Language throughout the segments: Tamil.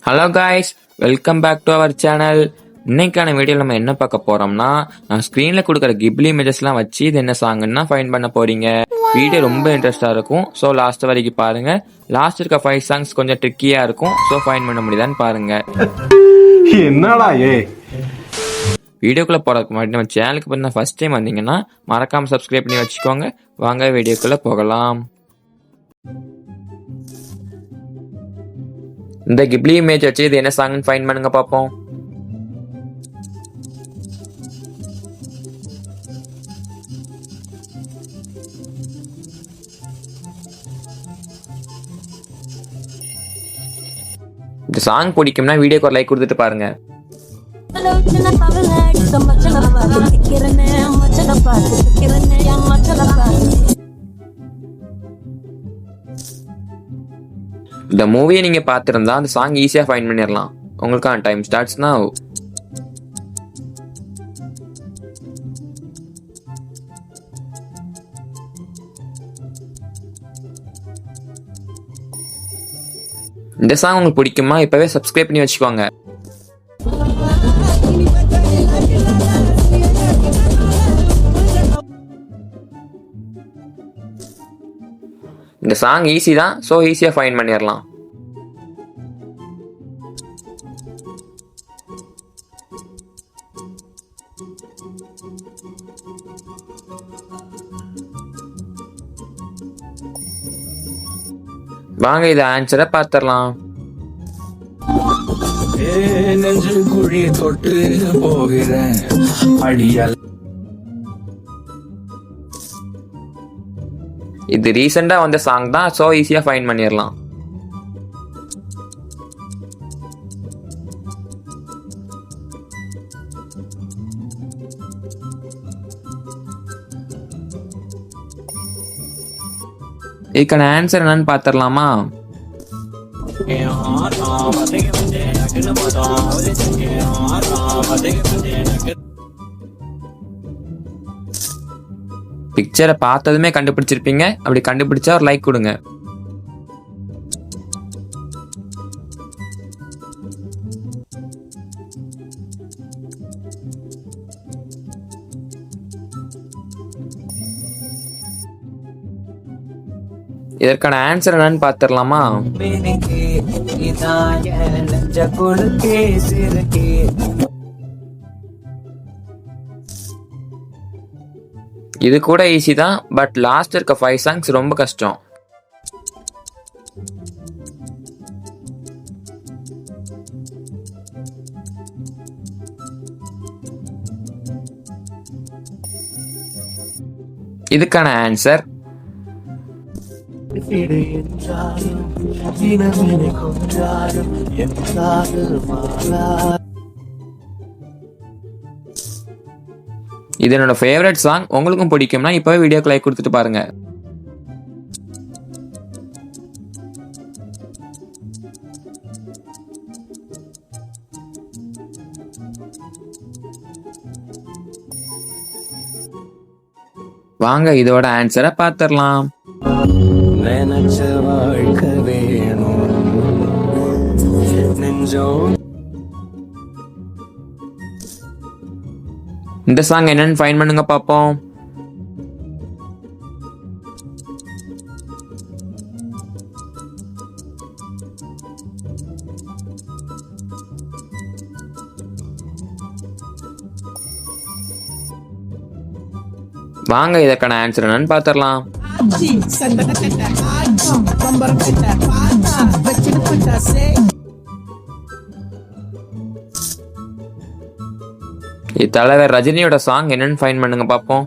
Hello guys, welcome back to our channel. இன்னைக்கான வீடியோவில் நம்ம என்ன பார்க்க போறோம்னா, நான் ஸ்க்ரீனில் கொடுக்குற கிப்லி இமேஜஸ்லாம் வச்சு இது என்ன சாங்குன்னா ஃபைண்ட் பண்ண போறீங்க. வீடியோ ரொம்ப இன்ட்ரெஸ்டாக இருக்கும். ஸோ லாஸ்ட் வரைக்கும் பாருங்க. லாஸ்ட் இருக்க 5 சாங்ஸ் கொஞ்சம் ட்ரிக்கியாக இருக்கும். ஸோ ஃபைண்ட் பண்ண முடியுதான்னு பாருங்க. என்னடா வீடியோக்குள்ளே போகிறதுக்கு முன்னாடி நம்ம சேனலுக்கு பார்த்தா ஃபர்ஸ்ட் டைம் வந்தீங்கன்னா மறக்காமல் சப்ஸ்கிரைப் பண்ணி வச்சுக்கோங்க. வாங்க வீடியோக்குள்ளே போகலாம். இந்த கிப்லி இமேஜ் வச்சு இது என்ன சாங்னு ஃபைண்ட் பண்ணுங்க பார்ப்போம். இந்த சாங் பிடிக்கும்னா வீடியோக்கு ஒரு லைக் கொடுத்துட்டு பாருங்க. இந்த மூவியை நீங்க பார்த்திருந்தா அந்த சாங் ஈஸியா ஃபைண்ட் பண்ணிடலாம். உங்களுக்கான டைம் ஸ்டார்ட்ஸ் நவ். இந்த சாங் உங்களுக்கு பிடிக்குமா? இப்பவே சப்ஸ்கிரைப் பண்ணி வச்சுக்கோங்க. இந்த சாங் ஈஸி தான், ஸோ ஈஸியாக ஃபைண்ட் பண்ணிடலாம். வாங்க இதை ஆன்சரை பார்த்துடலாம். குழி தொட்டு போகிறேன் அடியால். இது ரீசெண்டா வந்த சாங் தான், ஸோ ஈஸியா ஃபைண்ட் பண்ணிடலாம். இதுக்கான ஆன்சர் என்னன்னு பார்த்துடலாமா? பிக்சரை பார்த்ததுமே கண்டுபிடிச்சிருப்பீங்க. அப்படி கண்டுபிடிச்சா ஒரு லைக் கொடுங்க. இதற்கான ஆன்சர் என்னன்னு பார்த்துடலாமா? இது கூட ஈஸி தான், பட் லாஸ்ட் இருக்க 5 சாங்ஸ் ரொம்ப கஷ்டம். இதுக்கான ஆன்சர் இது என்னோட ஃபேவரட் சாங். உங்களுக்கும் பிடிக்கும்னா இப்பவே வீடியோக்கு லைக் கொடுத்துட்டு பாருங்க. வாங்க இதோட ஆன்சரை பார்த்துடலாம். நினைச்ச வாழ்க்கை வேணும் நெஞ்சம். இந்த சாங் என்னன்னு ஃபைண்ட் பண்ணுங்க பாப்போம். வாங்க இதற்கான ஆன்சர் என்னன்னு பார்த்துடலாம். இது தலைவர் ரஜினியோட சாங். என்னன்னு ஃபைண்ட் பண்ணுங்க பாப்போம்.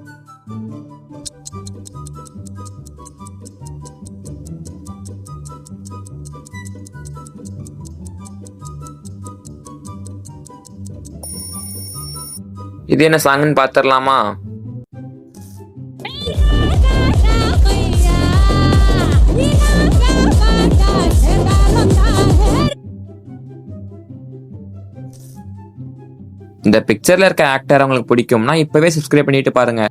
இது என்ன சாங்னு பார்த்துடலாமா? இந்த பிக்சர்ல இருக்க ஆக்டர் உங்களுக்கு பிடிக்கும்னா இப்பவே சப்ஸ்கிரைப் பண்ணிட்டு பாருங்க.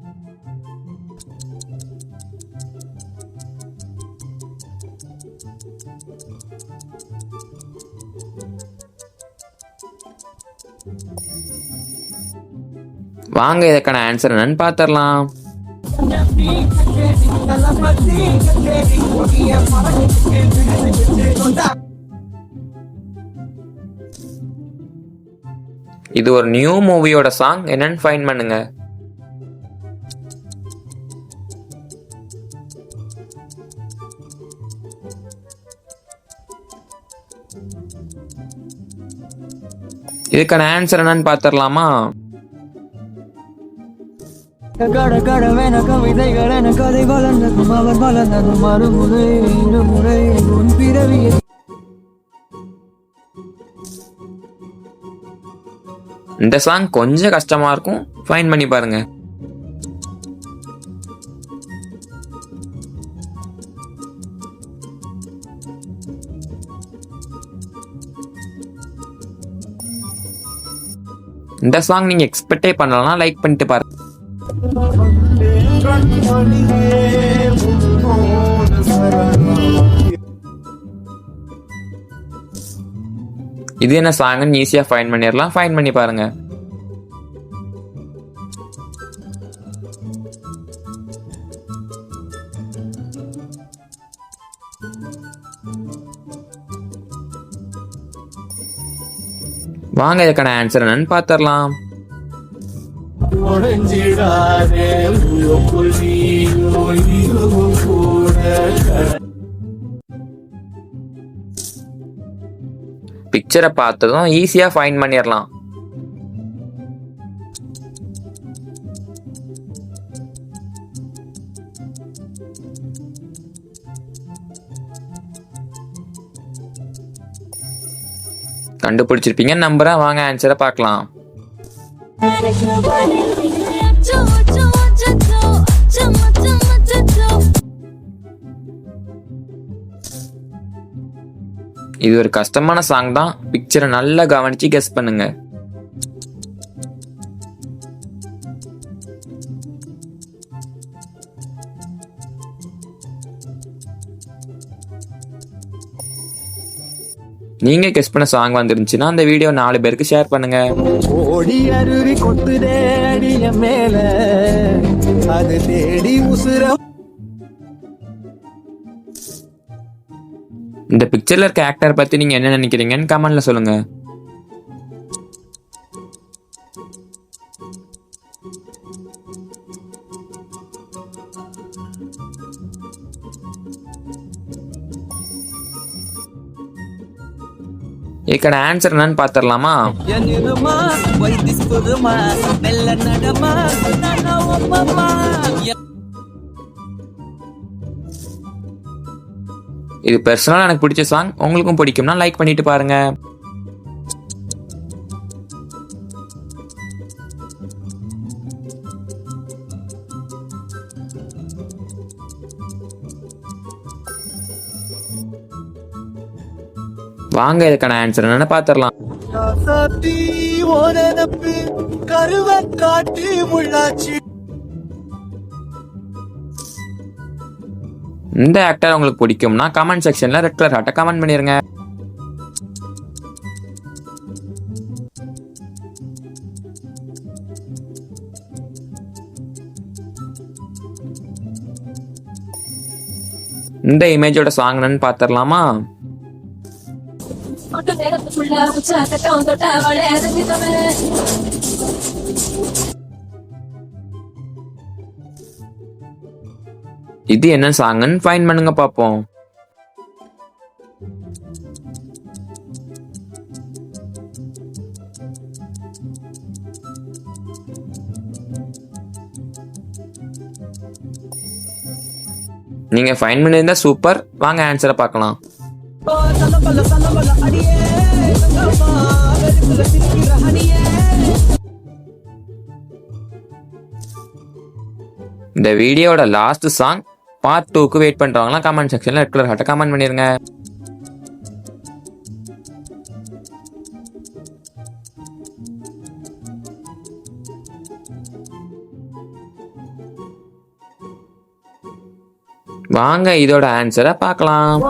வாங்க இதுக்கான ஆன்சர் என்னன்னு பாத்திரலாம். இது ஒரு நியூ மூவியோட சாங், என்னன்னு ஃபைண்ட் பண்ணுங்க. இதுக்கான ஆன்சர் என்னன்னு பாத்திரலாமா? கடகடவென கவிதைகள் என கதை வளர்ந்ததும் அவர் வளர்ந்ததும் மறுமுறை இருமுறை உன் பிறவியை. இந்த சாங் கொஞ்சம் கஷ்டமா இருக்கும், ஃபைண்ட் பண்ணி பாருங்க. இந்த சாங் நீங்க எக்ஸ்பெக்டே பண்ணலாம், லைக் பண்ணிட்டு பாருங்க. இது என்ன சாங்னு ஈஸியா ஃபைண்ட் பண்ணிடலாம், ஃபைண்ட் பண்ணி பாருங்க. வாங்க இதுக்கான ஆன்சர் என்னன்னு பாத்திரலாம். பிக்சரை பார்த்ததும் ஈஸியா ஃபைண்ட் பண்ணிடலாம். கண்டுபிடிச்சிருப்பீங்க நம்புறேன். வாங்க ஆன்சரை பார்க்கலாம். இது ஒரு கஷ்டமான சாங் தான், பிக்சரை நல்லா கவனிச்சு கெஸ் பண்ணுங்க. நீங்க கெஸ் பண்ண சாங் வந்துருந்துச்சுன்னா அந்த வீடியோ 4 பேருக்கு ஷேர் பண்ணுங்க. ஓடி அருவி கொட்டுதே அடிய மேல அது தேடி உசுர. இந்த பிக்சர்ல இருக்க ஆக்டர் பத்தி நீங்க என்ன நினைக்கிறீங்கன்னு கமெண்ட்ல சொல்லுங்க. இதுக்கான ஆன்சர் என்னன்னு பாத்திரலாமா? இது பர்சனலா எனக்கு பிடிச்ச சாங், உங்களுக்கும் பிடிக்கும்னா லைக் பண்ணிட்டு பாருங்க. வாங்க இதுக்கான ஆன்சர் என்னன்னு பாத்திரலாம். இந்த ஆக்டர் உங்களுக்கு பிடிக்கும்னா கமெண்ட் செக்ஷன்ல ரெட் கலர் ஹார்ட்டை கமெண்ட் பண்ணிருங்க. இந்த இமேஜோட சாங் என்னன்னு பாத்திரலாமா? இது என்ன சாங்னு ஃபைண்ட் பண்ணுங்க பாப்போம். நீங்க ஃபைண்ட் பண்ணியிருந்தா சூப்பர். வாங்க ஆன்சரை பார்க்கலாம். இந்த வீடியோட லாஸ்ட் சாங் பார்ட் 2க்கு வெயிட் பண்றவங்களா கமெண்ட் செக்ஷன்ல ரெட் கலர் ஹார்ட்டை கமெண்ட் பண்ணிருங்க. வாங்க இதோட ஆன்சரை பார்க்கலாம்.